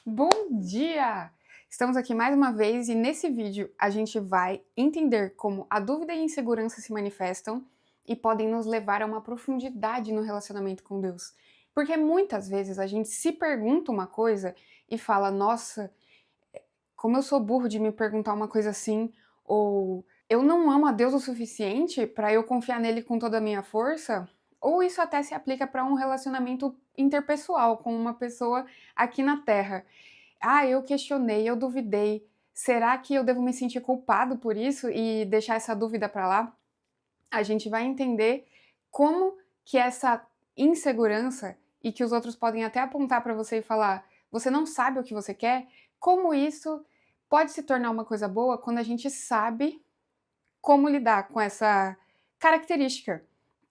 Bom dia! Estamos aqui mais uma vez e nesse vídeo a gente vai entender como a dúvida e a insegurança se manifestam e podem nos levar a uma profundidade no relacionamento com Deus. Porque muitas vezes a gente se pergunta uma coisa e fala, nossa, como eu sou burro de me perguntar uma coisa assim, ou eu não amo a Deus o suficiente para eu confiar nele com toda a minha força, ou isso até se aplica para um relacionamento interpessoal com uma pessoa aqui na Terra. Ah, eu questionei, eu duvidei. Será que eu devo me sentir culpado por isso e deixar essa dúvida para lá? A gente vai entender como que essa insegurança e que os outros podem até apontar para você e falar, você não sabe o que você quer, como isso pode se tornar uma coisa boa quando a gente sabe como lidar com essa característica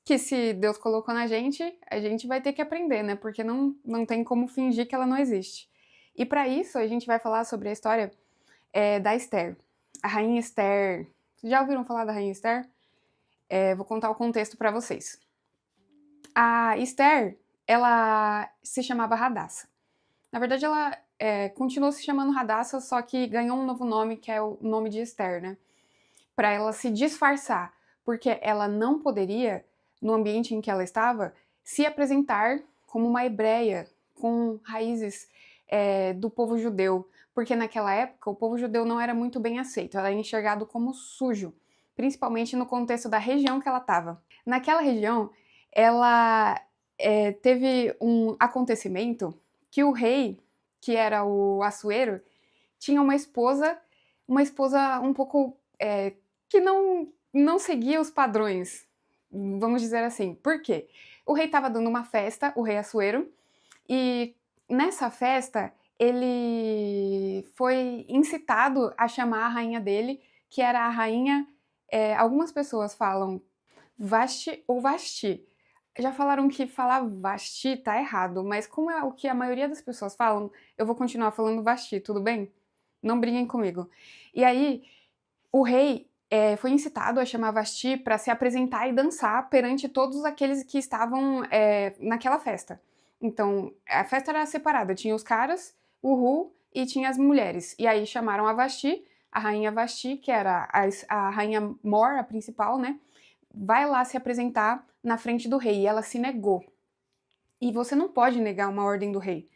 que se Deus colocou na gente, a gente vai ter que aprender, né? Porque não tem como fingir que ela não existe. E para isso a gente vai falar sobre a história da Esther. A rainha Esther. Já ouviram falar da rainha Esther? Vou contar o contexto para vocês. A Esther, ela se chamava Radassa. Na verdade, ela continuou se chamando Radassa, só que ganhou um novo nome, que é o nome de Esther, né? Para ela se disfarçar, porque ela não poderia, no ambiente em que ela estava, se apresentar como uma hebreia, com raízes do povo judeu, porque naquela época o povo judeu não era muito bem aceito, era enxergado como sujo, principalmente no contexto da região que ela estava. Naquela região, ela teve um acontecimento que o rei, que era o Assuero, tinha uma esposa um pouco que não seguia os padrões, vamos dizer assim. Por quê? O rei estava dando uma festa, o rei Assuero, e nessa festa ele foi incitado a chamar a rainha dele, que era a rainha, algumas pessoas falam Vashti ou Vashti. Já falaram que falar Vashti tá errado, mas como é o que a maioria das pessoas falam, eu vou continuar falando Vashti, tudo bem? Não briguem comigo. E aí, o rei foi incitado a chamar Vashti para se apresentar e dançar perante todos aqueles que estavam naquela festa. Então, a festa era separada, tinha os caras, o Ru e tinha as mulheres. E aí chamaram a Vashti, a rainha Vashti, que era a rainha Mor, a principal, né? Vai lá se apresentar na frente do rei. E ela se negou. E você não pode negar uma ordem do rei.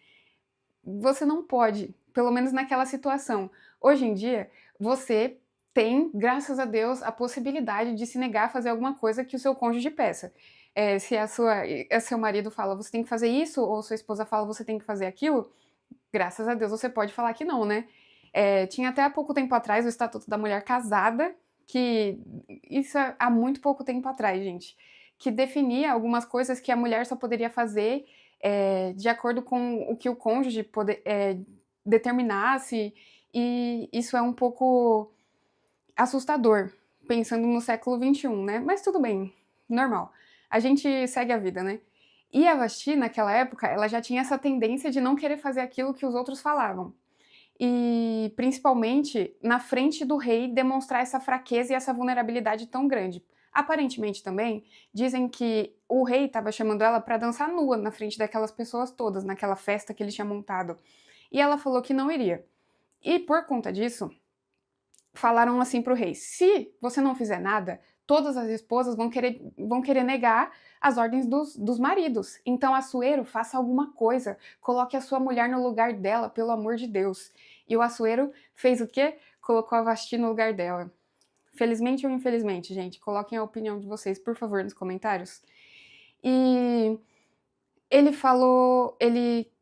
Você não pode, pelo menos naquela situação. Hoje em dia, você tem, graças a Deus, a possibilidade de se negar a fazer alguma coisa que o seu cônjuge peça. Se seu marido fala, você tem que fazer isso, ou sua esposa fala, você tem que fazer aquilo, graças a Deus você pode falar que não, né? Tinha até há pouco tempo atrás o Estatuto da Mulher Casada, que isso há muito pouco tempo atrás, gente, que definia algumas coisas que a mulher só poderia fazer de acordo com o que o cônjuge determinasse, e isso é um pouco assustador, pensando no século XXI, né? Mas tudo bem, normal. A gente segue a vida, né? E a Vashti, naquela época, ela já tinha essa tendência de não querer fazer aquilo que os outros falavam. E, principalmente, na frente do rei, demonstrar essa fraqueza e essa vulnerabilidade tão grande. Aparentemente também, dizem que o rei estava chamando ela para dançar nua na frente daquelas pessoas todas, naquela festa que ele tinha montado. E ela falou que não iria. E por conta disso, falaram assim pro rei: se você não fizer nada, todas as esposas vão querer negar as ordens dos maridos. Então, Assuero, faça alguma coisa, coloque a sua mulher no lugar dela, pelo amor de Deus. E o Assuero fez o quê? Colocou a Vashti no lugar dela. Felizmente ou infelizmente, gente, coloquem a opinião de vocês, por favor, nos comentários. E ele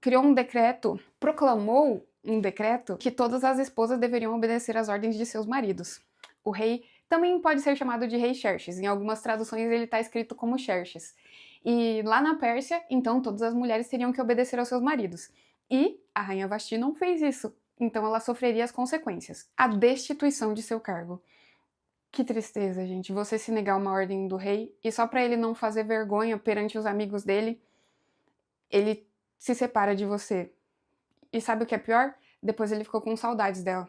criou um decreto, proclamou um decreto que todas as esposas deveriam obedecer às ordens de seus maridos. O rei também pode ser chamado de rei Xerxes, em algumas traduções ele está escrito como Xerxes. E lá na Pérsia, então, todas as mulheres teriam que obedecer aos seus maridos. E a rainha Vashti não fez isso, então ela sofreria as consequências, a destituição de seu cargo. Que tristeza, gente, você se negar uma ordem do rei e só para ele não fazer vergonha perante os amigos dele, ele se separa de você. E sabe o que é pior? Depois ele ficou com saudades dela.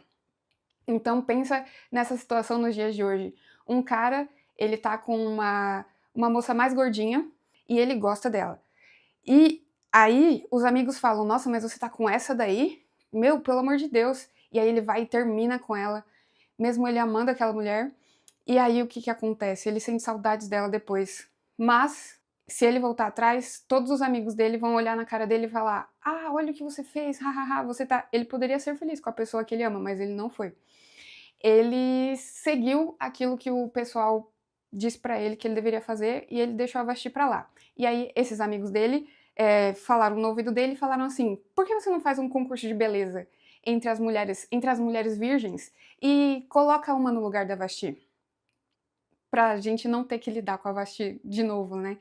Então pensa nessa situação nos dias de hoje. Um cara, ele tá com uma moça mais gordinha e ele gosta dela. E aí os amigos falam, nossa, mas você tá com essa daí? meu, pelo amor de Deus. E aí ele vai e termina com ela, mesmo ele amando aquela mulher. E aí o que que acontece? Ele sente saudades dela depois. Mas, se ele voltar atrás, todos os amigos dele vão olhar na cara dele e falar: ah, olha o que você fez, hahaha, você tá... Ele poderia ser feliz com a pessoa que ele ama, mas ele não foi. Ele seguiu aquilo que o pessoal disse pra ele que ele deveria fazer e ele deixou a Vashti pra lá. E aí esses amigos dele falaram no ouvido dele e falaram assim: por que você não faz um concurso de beleza entre as mulheres virgens e coloca uma no lugar da Vashti? Pra gente não ter que lidar com a Vashti de novo, né?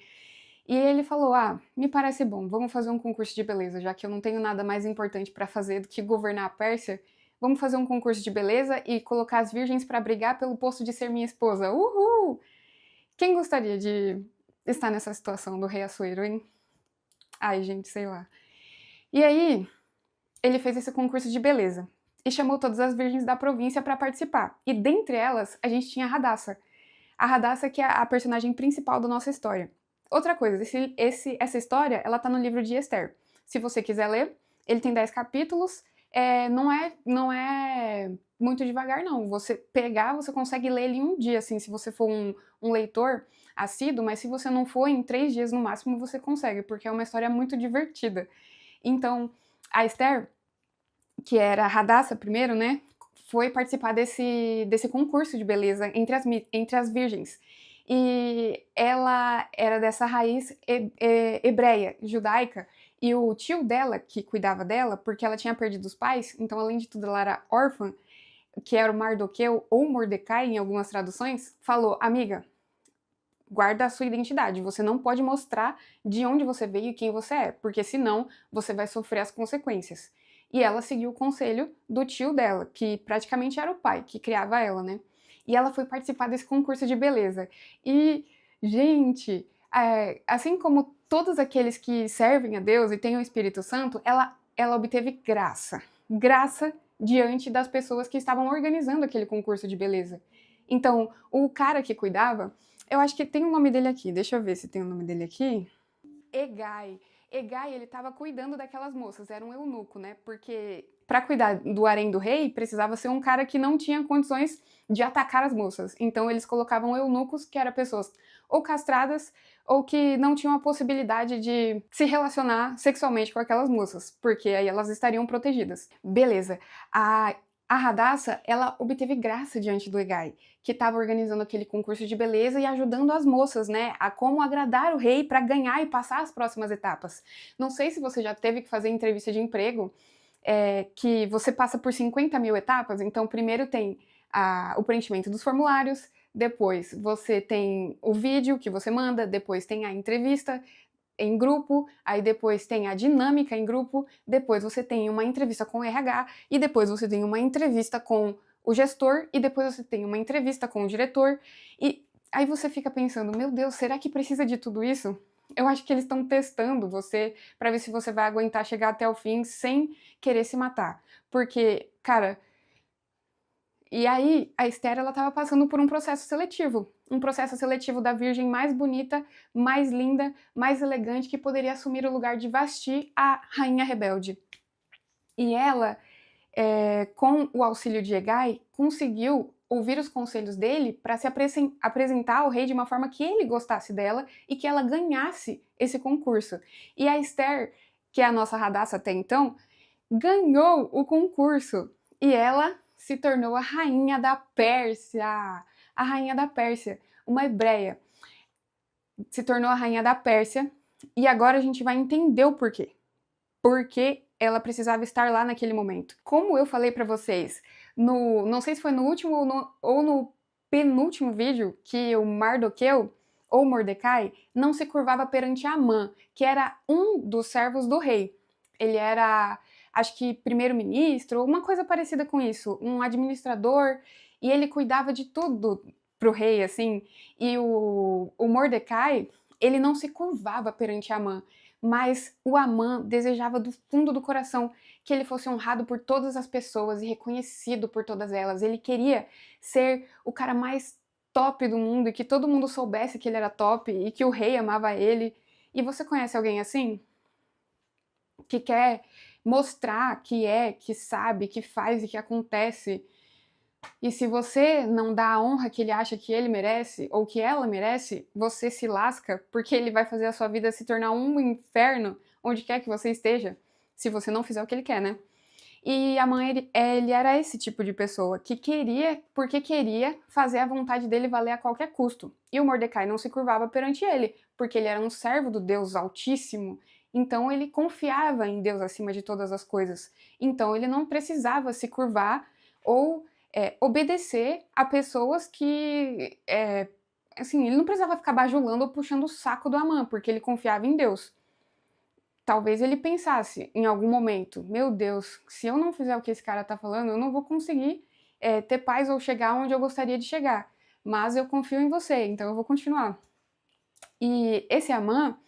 E ele falou: ah, me parece bom, vamos fazer um concurso de beleza, já que eu não tenho nada mais importante pra fazer do que governar a Pérsia. Vamos fazer um concurso de beleza e colocar as virgens pra brigar pelo posto de ser minha esposa. Uhul! Quem gostaria de estar nessa situação do rei Assuero, hein? Ai, gente, sei lá. E aí, ele fez esse concurso de beleza e chamou todas as virgens da província pra participar. E dentre elas, a gente tinha a Radassa. A Radassa, que é a personagem principal da nossa história. Outra coisa, essa história, ela tá no livro de Esther. Se você quiser ler, ele tem 10 capítulos, não é muito devagar, não. Você pegar, você consegue ler ele em um dia, assim, se você for um leitor assíduo, mas se você não for, em 3 dias no máximo você consegue, porque é uma história muito divertida. Então, a Esther, que era a Radassa primeiro, né, foi participar desse concurso de beleza entre as virgens. E ela era dessa raiz hebreia, judaica, e o tio dela, que cuidava dela, porque ela tinha perdido os pais, então além de tudo ela era órfã, que era o Mardoqueu ou Mordecai em algumas traduções, falou: amiga, guarda a sua identidade, você não pode mostrar de onde você veio e quem você é, porque senão você vai sofrer as consequências. E ela seguiu o conselho do tio dela, que praticamente era o pai, que criava ela, né? E ela foi participar desse concurso de beleza. E, gente, assim como todos aqueles que servem a Deus e têm o Espírito Santo, ela obteve graça. Graça diante das pessoas que estavam organizando aquele concurso de beleza. Então, o cara que cuidava, eu acho que tem o nome dele aqui, deixa eu ver se tem o nome dele aqui. Egai. Egai, ele tava cuidando daquelas moças, era um eunuco, né? Porque para cuidar do harém do rei, precisava ser um cara que não tinha condições de atacar as moças. Então eles colocavam eunucos, que eram pessoas ou castradas, ou que não tinham a possibilidade de se relacionar sexualmente com aquelas moças, porque aí elas estariam protegidas. Beleza. A Radassa, ela obteve graça diante do Egai, que estava organizando aquele concurso de beleza e ajudando as moças, né, a como agradar o rei para ganhar e passar as próximas etapas. Não sei se você já teve que fazer entrevista de emprego, que você passa por 50 mil etapas, então primeiro tem o preenchimento dos formulários, depois você tem o vídeo que você manda, depois tem a entrevista em grupo, aí depois tem a dinâmica em grupo, depois você tem uma entrevista com o RH, e depois você tem uma entrevista com o gestor, e depois você tem uma entrevista com o diretor, e aí você fica pensando, meu Deus, será que precisa de tudo isso? Eu acho que eles estão testando você para ver se você vai aguentar chegar até o fim sem querer se matar. Porque, cara, e aí, a Esther, ela estava passando por um processo seletivo da virgem mais bonita, mais linda, mais elegante, que poderia assumir o lugar de Vashti, a rainha rebelde. E ela, com o auxílio de Hegai, conseguiu ouvir os conselhos dele para se apresentar ao rei de uma forma que ele gostasse dela e que ela ganhasse esse concurso. E a Esther, que é a nossa Radassa até então, ganhou o concurso. E ela se tornou a rainha da Pérsia. A rainha da Pérsia, uma hebreia. Se tornou a rainha da Pérsia. E agora a gente vai entender o porquê. Porque ela precisava estar lá naquele momento. Como eu falei pra vocês, não sei se foi no último ou no penúltimo vídeo, que o Mardoqueu, ou Mordecai, não se curvava perante Amã, que era um dos servos do rei. Ele era, acho que, primeiro-ministro, uma coisa parecida com isso, um administrador, e ele cuidava de tudo pro rei, assim. E o Mordecai, ele não se curvava perante Amã, mas o Amã desejava do fundo do coração que ele fosse honrado por todas as pessoas e reconhecido por todas elas. Ele queria ser o cara mais top do mundo e que todo mundo soubesse que ele era top e que o rei amava ele. E você conhece alguém assim? Que quer mostrar que sabe, que faz e que acontece. E se você não dá a honra que ele acha que ele merece ou que ela merece, você se lasca, porque ele vai fazer a sua vida se tornar um inferno onde quer que você esteja, se você não fizer o que ele quer, né? E a mãe, ele era esse tipo de pessoa, que queria, porque queria fazer a vontade dele valer a qualquer custo. E o Mordecai não se curvava perante ele, porque ele era um servo do Deus Altíssimo, então ele confiava em Deus acima de todas as coisas. Então ele não precisava se curvar ou obedecer a pessoas que, assim, ele não precisava ficar bajulando ou puxando o saco do Amã, porque ele confiava em Deus. Talvez ele pensasse em algum momento, meu Deus, se eu não fizer o que esse cara tá falando, eu não vou conseguir ter paz ou chegar onde eu gostaria de chegar. Mas eu confio em você, então eu vou continuar. E esse Amã,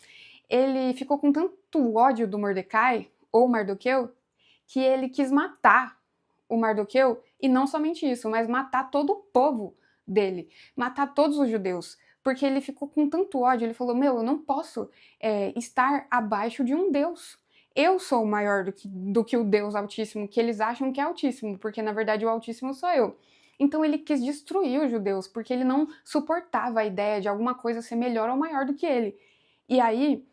ele ficou com tanto ódio do Mordecai, ou Mardoqueu, que ele quis matar o Mardoqueu, e não somente isso, mas matar todo o povo dele, matar todos os judeus, porque ele ficou com tanto ódio, ele falou, meu, eu não posso estar abaixo de um Deus. Eu sou maior do que o Deus Altíssimo, que eles acham que é Altíssimo, porque na verdade o Altíssimo sou eu. Então ele quis destruir os judeus, porque ele não suportava a ideia de alguma coisa ser melhor ou maior do que ele. E aí,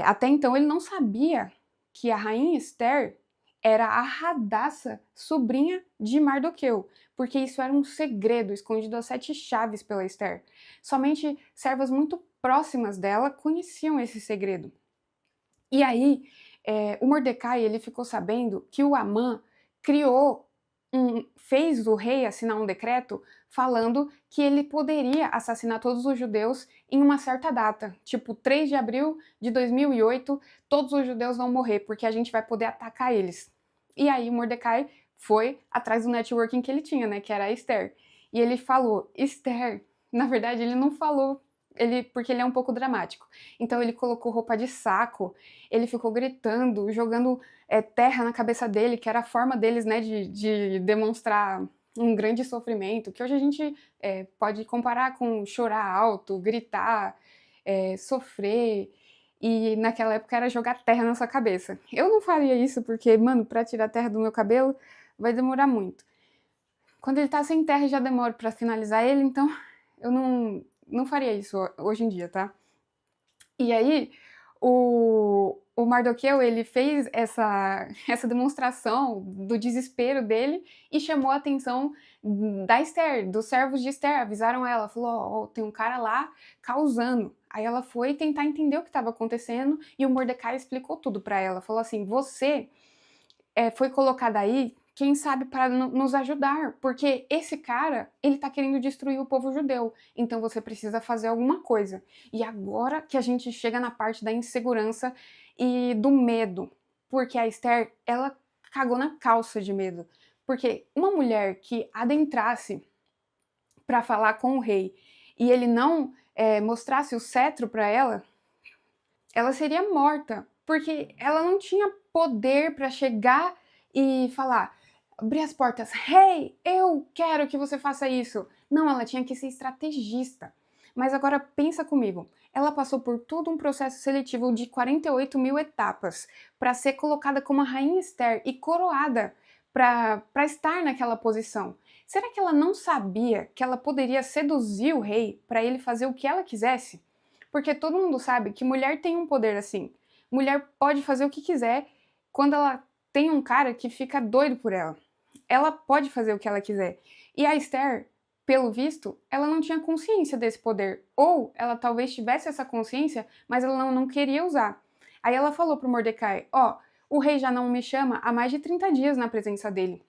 até então ele não sabia que a rainha Esther era a Radassa, sobrinha de Mardoqueu, porque isso era um segredo escondido às 7 chaves pela Esther. Somente servas muito próximas dela conheciam esse segredo. E aí, o Mordecai ele ficou sabendo que o Amã fez o rei assinar um decreto falando que ele poderia assassinar todos os judeus em uma certa data, tipo 3 de abril de 2008, todos os judeus vão morrer, porque a gente vai poder atacar eles. E aí o Mordecai foi atrás do networking que ele tinha, né, que era a Esther. E ele falou, Esther, na verdade ele não falou, porque ele é um pouco dramático. Então ele colocou roupa de saco, ele ficou gritando, jogando terra na cabeça dele, que era a forma deles, né, de demonstrar um grande sofrimento, que hoje a gente pode comparar com chorar alto, gritar, sofrer, e naquela época era jogar terra na sua cabeça. Eu não faria isso porque, mano, pra tirar terra do meu cabelo vai demorar muito. Quando ele tá sem terra já demora pra finalizar ele, então eu não faria isso hoje em dia, tá? E aí, o Mardoqueu, ele fez essa demonstração do desespero dele e chamou a atenção da Esther, dos servos de Esther, avisaram ela, falou, ó, tem um cara lá causando. Aí ela foi tentar entender o que estava acontecendo e o Mordecai explicou tudo para ela, falou assim, você foi colocada aí, quem sabe, para nos ajudar, porque esse cara, ele tá querendo destruir o povo judeu, então você precisa fazer alguma coisa. E agora que a gente chega na parte da insegurança e do medo, porque a Esther, ela cagou na calça de medo, porque uma mulher que adentrasse para falar com o rei e ele não mostrasse o cetro para ela seria morta, porque ela não tinha poder para chegar e falar, abrir as portas, hey, eu quero que você faça isso. Não, ela tinha que ser estrategista. Mas agora pensa comigo, ela passou por todo um processo seletivo de 48 mil etapas para ser colocada como a rainha Esther e coroada para estar naquela posição. Será que ela não sabia que ela poderia seduzir o rei para ele fazer o que ela quisesse? Porque todo mundo sabe que mulher tem um poder assim. Mulher pode fazer o que quiser quando ela tem um cara que fica doido por ela. Ela pode fazer o que ela quiser. E a Esther, pelo visto, ela não tinha consciência desse poder. Ou ela talvez tivesse essa consciência, mas ela não queria usar. Aí ela falou pro Mordecai, ó, o rei já não me chama há mais de 30 dias na presença dele.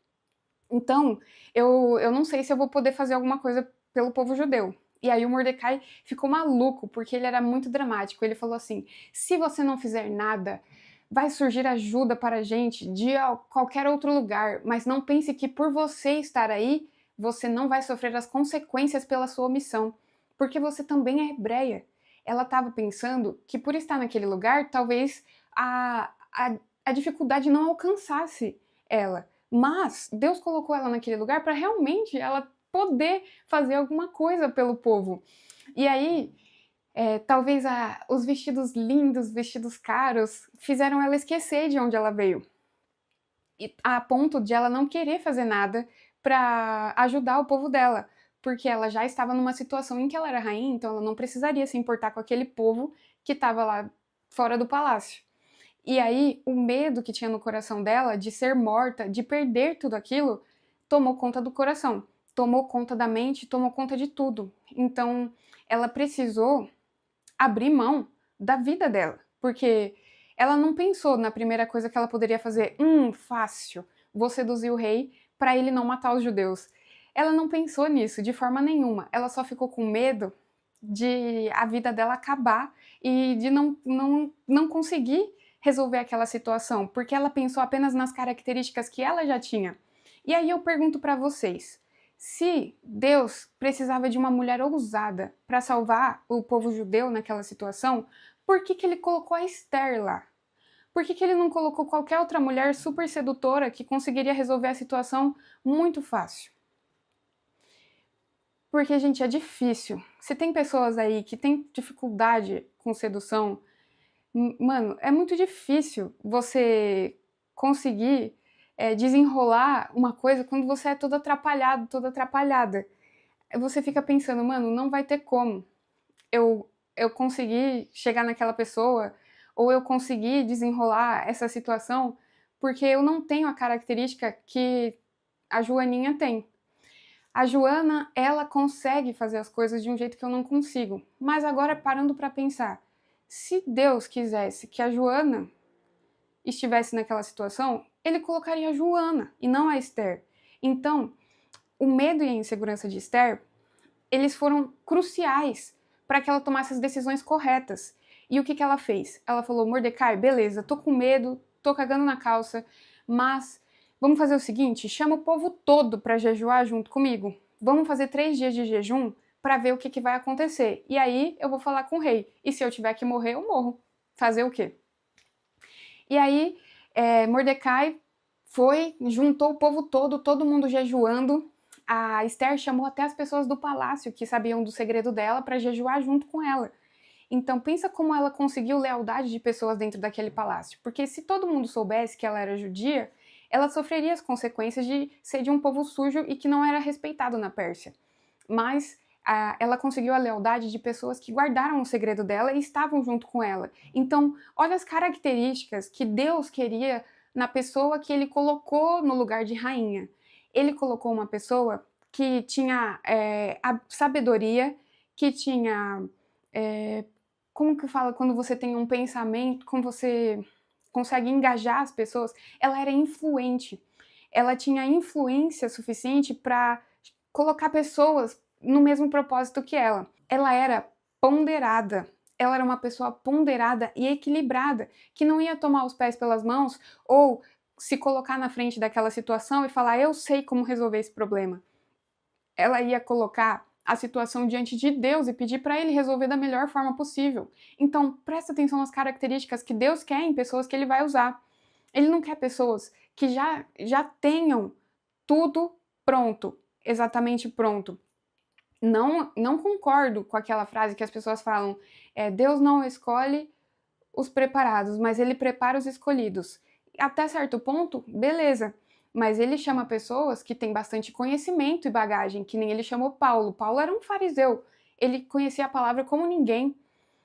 Então, eu não sei se eu vou poder fazer alguma coisa pelo povo judeu. E aí o Mordecai ficou maluco, porque ele era muito dramático. Ele falou assim, se você não fizer nada, vai surgir ajuda para a gente de qualquer outro lugar, mas não pense que por você estar aí, você não vai sofrer as consequências pela sua omissão, porque você também é hebreia. Ela estava pensando que por estar naquele lugar, talvez a dificuldade não alcançasse ela. Mas Deus colocou ela naquele lugar para realmente ela poder fazer alguma coisa pelo povo. E aí, talvez os vestidos lindos, vestidos caros, fizeram ela esquecer de onde ela veio. a ponto de ela não querer fazer nada para ajudar o povo dela, porque ela já estava numa situação em que ela era rainha, então ela não precisaria se importar com aquele povo que estava lá fora do palácio. E aí, o medo que tinha no coração dela de ser morta, de perder tudo aquilo, tomou conta do coração, tomou conta da mente, tomou conta de tudo. Então, ela precisou abrir mão da vida dela, porque ela não pensou na primeira coisa que ela poderia fazer, fácil, vou seduzir o rei para ele não matar os judeus. Ela não pensou nisso de forma nenhuma, ela só ficou com medo de a vida dela acabar e de não conseguir resolver aquela situação, porque ela pensou apenas nas características que ela já tinha. E aí eu pergunto para vocês, se Deus precisava de uma mulher ousada para salvar o povo judeu naquela situação, por que ele colocou a Esther lá? Por que ele não colocou qualquer outra mulher super sedutora que conseguiria resolver a situação muito fácil? Porque, gente, é difícil. Se tem pessoas aí que têm dificuldade com sedução, mano, é muito difícil você conseguir desenrolar uma coisa quando você é todo atrapalhado, toda atrapalhada. Você fica pensando, mano, não vai ter como eu conseguir chegar naquela pessoa ou eu conseguir desenrolar essa situação porque eu não tenho a característica que a Joaninha tem. A Joana, ela consegue fazer as coisas de um jeito que eu não consigo. Mas agora, parando para pensar, se Deus quisesse que a Joana estivesse naquela situação, ele colocaria a Joana e não a Esther. Então, o medo e a insegurança de Esther, eles foram cruciais para que ela tomasse as decisões corretas. E o que ela fez? Ela falou, Mordecai, beleza, tô com medo, tô cagando na calça, mas vamos fazer o seguinte, chama o povo todo para jejuar junto comigo. Vamos fazer 3 dias de jejum para ver o que vai acontecer. E aí eu vou falar com o rei. E se eu tiver que morrer, eu morro. Fazer o quê? E aí Mordecai foi, juntou o povo todo mundo jejuando. A Esther chamou até as pessoas do palácio que sabiam do segredo dela para jejuar junto com ela. Então pensa como ela conseguiu lealdade de pessoas dentro daquele palácio. Porque se todo mundo soubesse que ela era judia, ela sofreria as consequências de ser de um povo sujo e que não era respeitado na Pérsia. Mas ela conseguiu a lealdade de pessoas que guardaram o segredo dela e estavam junto com ela. Então, olha as características que Deus queria na pessoa que ele colocou no lugar de rainha. Ele colocou uma pessoa que tinha a sabedoria, que tinha... como que fala quando você tem um pensamento, como você consegue engajar as pessoas? Ela era influente. Ela tinha influência suficiente para colocar pessoas no mesmo propósito que ela. Ela era ponderada. Ela era uma pessoa ponderada e equilibrada, que não ia tomar os pés pelas mãos ou se colocar na frente daquela situação e falar, eu sei como resolver esse problema. Ela ia colocar a situação diante de Deus e pedir para ele resolver da melhor forma possível. Então, presta atenção nas características que Deus quer em pessoas que ele vai usar. Ele não quer pessoas que já tenham tudo pronto, exatamente pronto. Não concordo com aquela frase que as pessoas falam, Deus não escolhe os preparados, mas ele prepara os escolhidos. Até certo ponto, beleza, mas ele chama pessoas que têm bastante conhecimento e bagagem, que nem ele chamou Paulo. Paulo era um fariseu, ele conhecia a palavra como ninguém.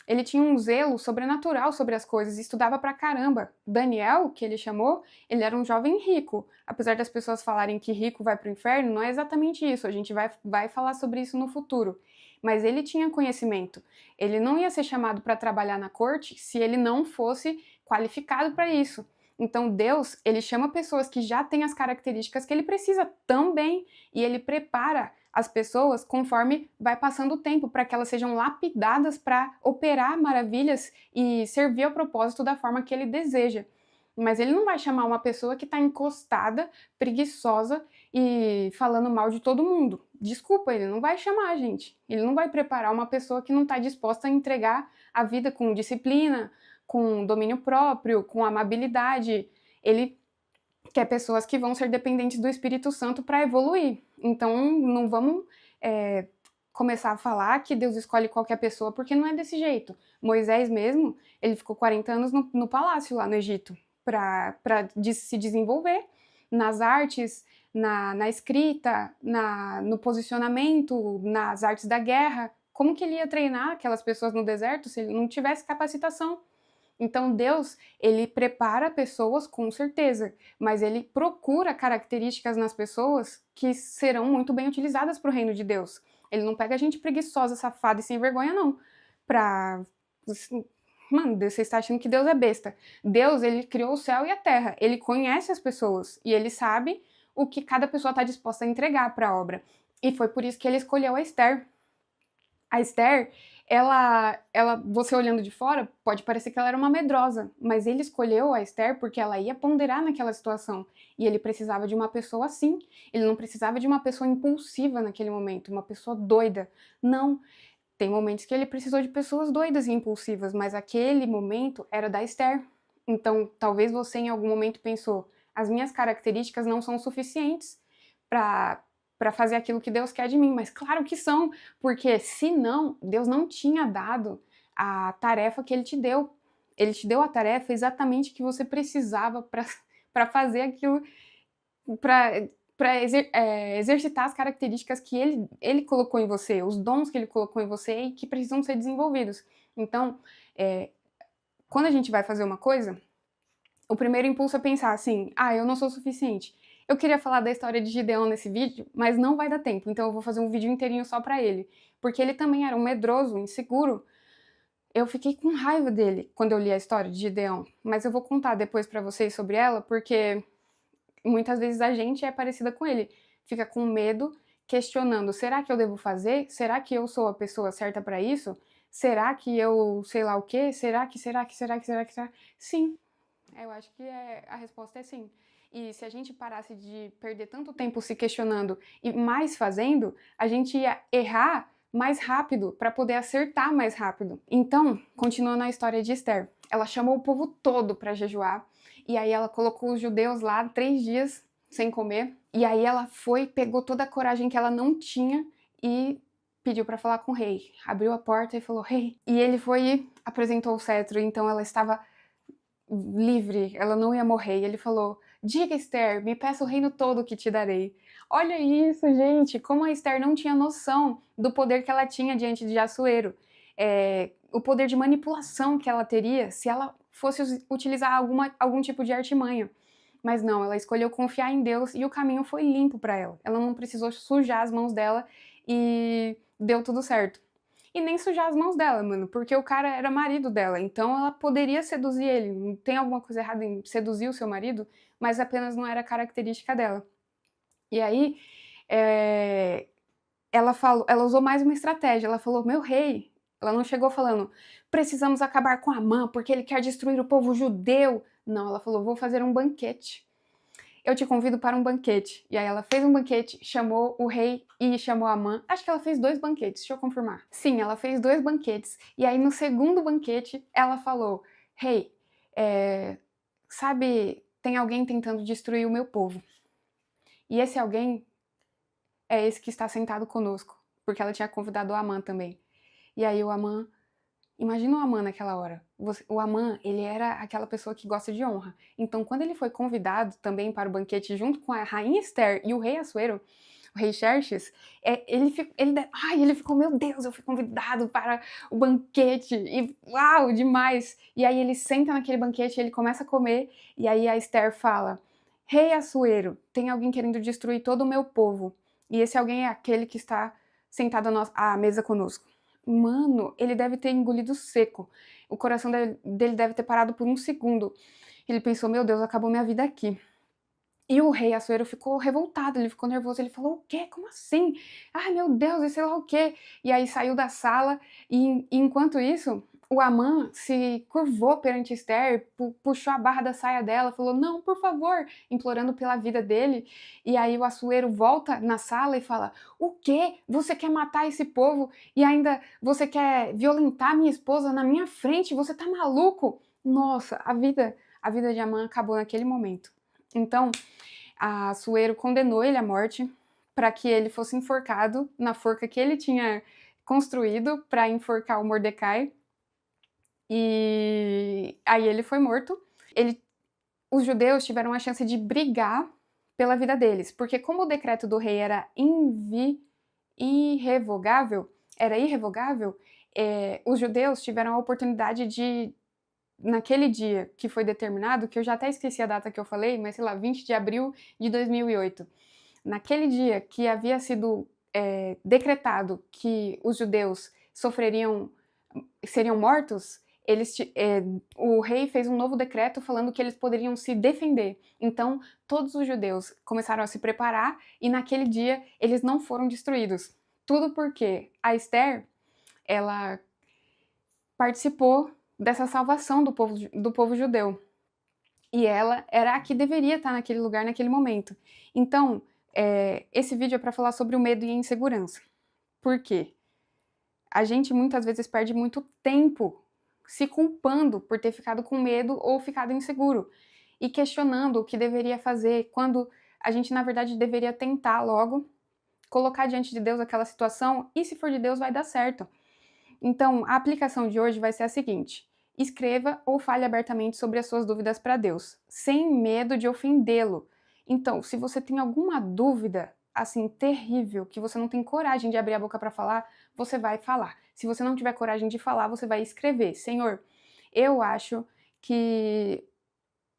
Ele tinha um zelo sobrenatural sobre as coisas, estudava pra caramba. Daniel, que ele chamou, ele era um jovem rico. Apesar das pessoas falarem que rico vai pro inferno, não é exatamente isso, a gente vai falar sobre isso no futuro. Mas ele tinha conhecimento. Ele não ia ser chamado para trabalhar na corte se ele não fosse qualificado para isso. Então Deus, ele chama pessoas que já têm as características que ele precisa também, e ele prepara as pessoas conforme vai passando o tempo, para que elas sejam lapidadas para operar maravilhas e servir ao propósito da forma que ele deseja. Mas ele não vai chamar uma pessoa que está encostada, preguiçosa e falando mal de todo mundo. Desculpa, ele não vai chamar, gente. Ele não vai preparar uma pessoa que não está disposta a entregar a vida com disciplina, com domínio próprio, com amabilidade. Ele quer pessoas que vão ser dependentes do Espírito Santo para evoluir. Então, não vamos começar a falar que Deus escolhe qualquer pessoa, porque não é desse jeito. Moisés ele ficou 40 anos no palácio lá no Egito para se desenvolver. nas artes, na escrita, no posicionamento, nas artes da guerra. Como que ele ia treinar aquelas pessoas no deserto se ele não tivesse capacitação? Então Deus, ele prepara pessoas com certeza, mas ele procura características nas pessoas que serão muito bem utilizadas para o reino de Deus. Ele não pega a gente preguiçosa, safada e sem vergonha, não. Mano, você está achando que Deus é besta. Deus, ele criou o céu e a terra. Ele conhece as pessoas e ele sabe o que cada pessoa está disposta a entregar para a obra. E foi por isso que ele escolheu a Esther. A Esther, você olhando de fora, pode parecer que ela era uma medrosa, mas ele escolheu a Esther porque ela ia ponderar naquela situação. E ele precisava de uma pessoa assim. Ele não precisava de uma pessoa impulsiva naquele momento, uma pessoa doida. Não. Tem momentos que ele precisou de pessoas doidas e impulsivas, mas aquele momento era da Esther. Então, talvez você em algum momento pensou, as minhas características não são suficientes para fazer aquilo que Deus quer de mim, mas claro que são, porque senão Deus não tinha dado a tarefa que ele te deu. Ele te deu a tarefa exatamente que você precisava para fazer aquilo, para exercitar as características que ele colocou em você, os dons que ele colocou em você e que precisam ser desenvolvidos. Então, quando a gente vai fazer uma coisa, o primeiro impulso é pensar assim, eu não sou suficiente. Eu queria falar da história de Gideão nesse vídeo, mas não vai dar tempo, então eu vou fazer um vídeo inteirinho só pra ele, porque ele também era um medroso, inseguro. Eu fiquei com raiva dele quando eu li a história de Gideão, mas eu vou contar depois pra vocês sobre ela, porque muitas vezes a gente é parecida com ele, fica com medo, questionando, será que eu devo fazer? Será que eu sou a pessoa certa pra isso? Será que eu sei lá o quê? Será que? Sim, eu acho que a resposta é sim. E se a gente parasse de perder tanto tempo se questionando e mais fazendo, a gente ia errar mais rápido para poder acertar mais rápido. Então, continuando a história de Esther, ela chamou o povo todo para jejuar e aí ela colocou os judeus lá 3 dias sem comer. E aí ela foi, pegou toda a coragem que ela não tinha e pediu para falar com o rei. Abriu a porta e falou, rei. E ele foi e apresentou o cetro, então ela estava livre, ela não ia morrer. E ele falou, diga Esther, me peça o reino todo que te darei. Olha isso, gente, como a Esther não tinha noção do poder que ela tinha diante de Assuero. O poder de manipulação que ela teria se ela fosse utilizar algum tipo de artimanha. Mas não, ela escolheu confiar em Deus e o caminho foi limpo para ela. Ela não precisou sujar as mãos dela e deu tudo certo. E nem sujar as mãos dela, mano, porque o cara era marido dela, então ela poderia seduzir ele. Não tem alguma coisa errada em seduzir o seu marido, mas apenas não era característica dela. E aí, ela usou mais uma estratégia. Ela falou, meu rei. Ela não chegou falando, precisamos acabar com Amã porque ele quer destruir o povo judeu. Não, ela falou, vou fazer um banquete. Eu te convido para um banquete. E aí ela fez um banquete, chamou o rei e chamou Amã. Acho que ela fez 2 banquetes, deixa eu confirmar. Sim, ela fez 2 banquetes. E aí no segundo banquete, ela falou, rei, sabe, tem alguém tentando destruir o meu povo. E esse alguém é esse que está sentado conosco. Porque ela tinha convidado o Amã também. E aí o Amã... Imagina o Amã naquela hora. O Amã, ele era aquela pessoa que gosta de honra. Então, quando ele foi convidado também para o banquete junto com a rainha Esther e o rei Assuero, o rei Xerxes, ele ficou, meu Deus, eu fui convidado para o banquete, e uau, demais! E aí ele senta naquele banquete, ele começa a comer, e aí a Esther fala, rei Assuero, tem alguém querendo destruir todo o meu povo, e esse alguém é aquele que está sentado à mesa conosco. Mano, ele deve ter engolido seco. O coração dele deve ter parado por um segundo. Ele pensou, meu Deus, acabou minha vida aqui. E o rei Assuero ficou revoltado, ele ficou nervoso, ele falou, o quê? Como assim? Ai, meu Deus, e sei lá o quê? E aí saiu da sala, e enquanto isso, o Amã se curvou perante Esther, puxou a barra da saia dela, falou, não, por favor, implorando pela vida dele. E aí o Assuero volta na sala e fala, o quê? Você quer matar esse povo e ainda você quer violentar minha esposa na minha frente? Você tá maluco? Nossa, a vida de Amã acabou naquele momento. Então, a Assuero condenou ele à morte para que ele fosse enforcado na forca que ele tinha construído para enforcar o Mordecai. E aí ele foi morto. Os judeus tiveram a chance de brigar pela vida deles, porque como o decreto do rei era irrevogável, os judeus tiveram a oportunidade de, naquele dia que foi determinado, que eu já até esqueci a data que eu falei, mas sei lá, 20 de abril de 2008, naquele dia que havia sido decretado que os judeus seriam mortos, o rei fez um novo decreto falando que eles poderiam se defender. Então, todos os judeus começaram a se preparar e naquele dia eles não foram destruídos. Tudo porque a Esther, ela participou dessa salvação do povo judeu. E ela era a que deveria estar naquele lugar, naquele momento. Então, esse vídeo é para falar sobre o medo e a insegurança. Por quê? A gente muitas vezes perde muito tempo se culpando por ter ficado com medo ou ficado inseguro e questionando o que deveria fazer, quando a gente, na verdade, deveria tentar logo colocar diante de Deus aquela situação e, se for de Deus, vai dar certo. Então, a aplicação de hoje vai ser a seguinte: escreva ou fale abertamente sobre as suas dúvidas para Deus, sem medo de ofendê-lo. Então, se você tem alguma dúvida, assim, terrível, que você não tem coragem de abrir a boca para falar, você vai falar. Se você não tiver coragem de falar, você vai escrever: Senhor, eu acho que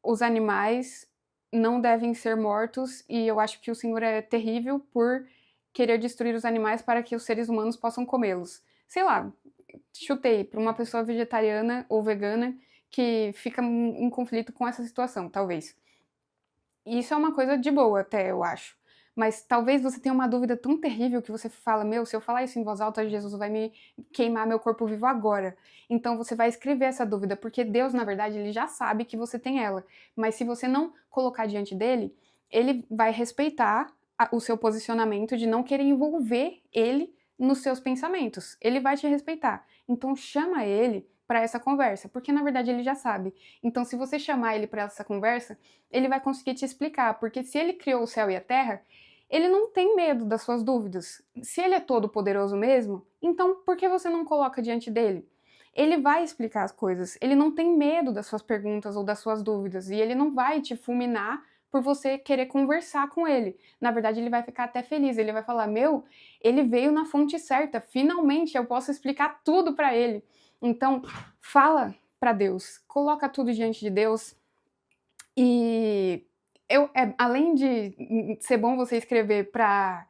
os animais não devem ser mortos e eu acho que o Senhor é terrível por querer destruir os animais para que os seres humanos possam comê-los. Sei lá, chutei para uma pessoa vegetariana ou vegana que fica em conflito com essa situação, talvez. E isso é uma coisa de boa até, eu acho. Mas talvez você tenha uma dúvida tão terrível que você fala: meu, se eu falar isso em voz alta, Jesus vai me queimar meu corpo vivo agora. Então você vai escrever essa dúvida, porque Deus, na verdade, ele já sabe que você tem ela. Mas se você não colocar diante dele, ele vai respeitar o seu posicionamento de não querer envolver ele nos seus pensamentos. Ele vai te respeitar. Então chama ele para essa conversa, porque na verdade ele já sabe. Então se você chamar ele para essa conversa, ele vai conseguir te explicar, porque se ele criou o céu e a terra, ele não tem medo das suas dúvidas. Se ele é todo poderoso mesmo, então por que você não coloca diante dele? Ele vai explicar as coisas, ele não tem medo das suas perguntas ou das suas dúvidas, e ele não vai te fulminar por você querer conversar com ele. Na verdade, ele vai ficar até feliz, ele vai falar: meu, ele veio na fonte certa, finalmente eu posso explicar tudo para ele. Então, fala para Deus, coloca tudo diante de Deus. E além de ser bom você escrever para,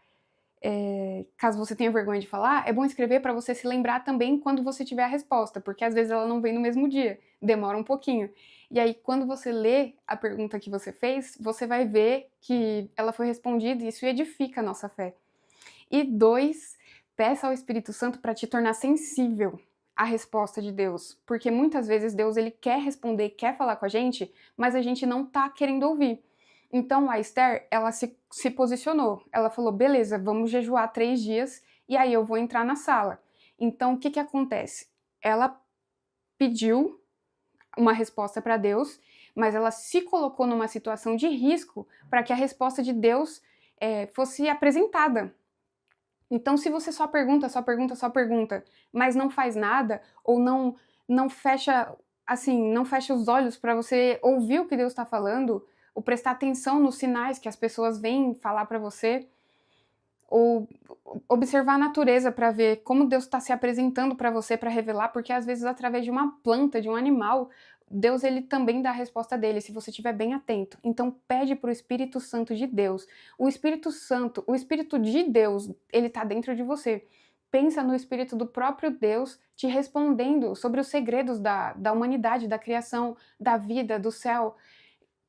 caso você tenha vergonha de falar, é bom escrever para você se lembrar também quando você tiver a resposta, porque às vezes ela não vem no mesmo dia, demora um pouquinho. E aí, quando você lê a pergunta que você fez, você vai ver que ela foi respondida e isso edifica a nossa fé. E 2, peça ao Espírito Santo para te tornar sensível à resposta de Deus, porque muitas vezes Deus ele quer responder, quer falar com a gente, mas a gente não tá querendo ouvir. Então a Esther, ela se posicionou, ela falou: beleza, vamos jejuar 3 dias e aí eu vou entrar na sala. Então o que acontece? Ela pediu uma resposta para Deus, mas ela se colocou numa situação de risco para que a resposta de Deus fosse apresentada. Então, se você só pergunta, mas não faz nada, ou não fecha, assim, não fecha os olhos para você ouvir o que Deus está falando, ou prestar atenção nos sinais que as pessoas vêm falar para você, ou observar a natureza para ver como Deus está se apresentando para você, para revelar, porque às vezes através de uma planta, de um animal, Deus ele também dá a resposta dele, se você estiver bem atento. Então pede para o Espírito Santo de Deus. O Espírito Santo, o Espírito de Deus, ele está dentro de você. Pensa no Espírito do próprio Deus te respondendo sobre os segredos da humanidade, da criação, da vida, do céu.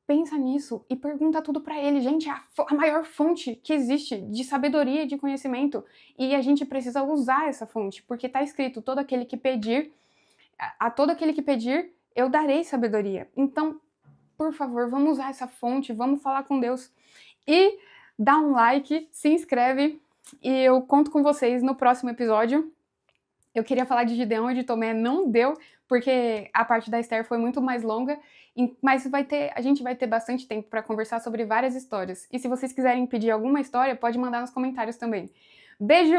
Pensa nisso e pergunta tudo para ele. Gente, é a maior fonte que existe de sabedoria e de conhecimento. E a gente precisa usar essa fonte, porque está escrito: todo aquele que pedir, a todo aquele que pedir, eu darei sabedoria. Então, por favor, vamos usar essa fonte, vamos falar com Deus. E dá um like, se inscreve e eu conto com vocês no próximo episódio. Eu queria falar de Gideão e de Tomé, não deu, porque a parte da Esther foi muito mais longa, mas a gente vai ter bastante tempo para conversar sobre várias histórias. E se vocês quiserem pedir alguma história, pode mandar nos comentários também. Beijo!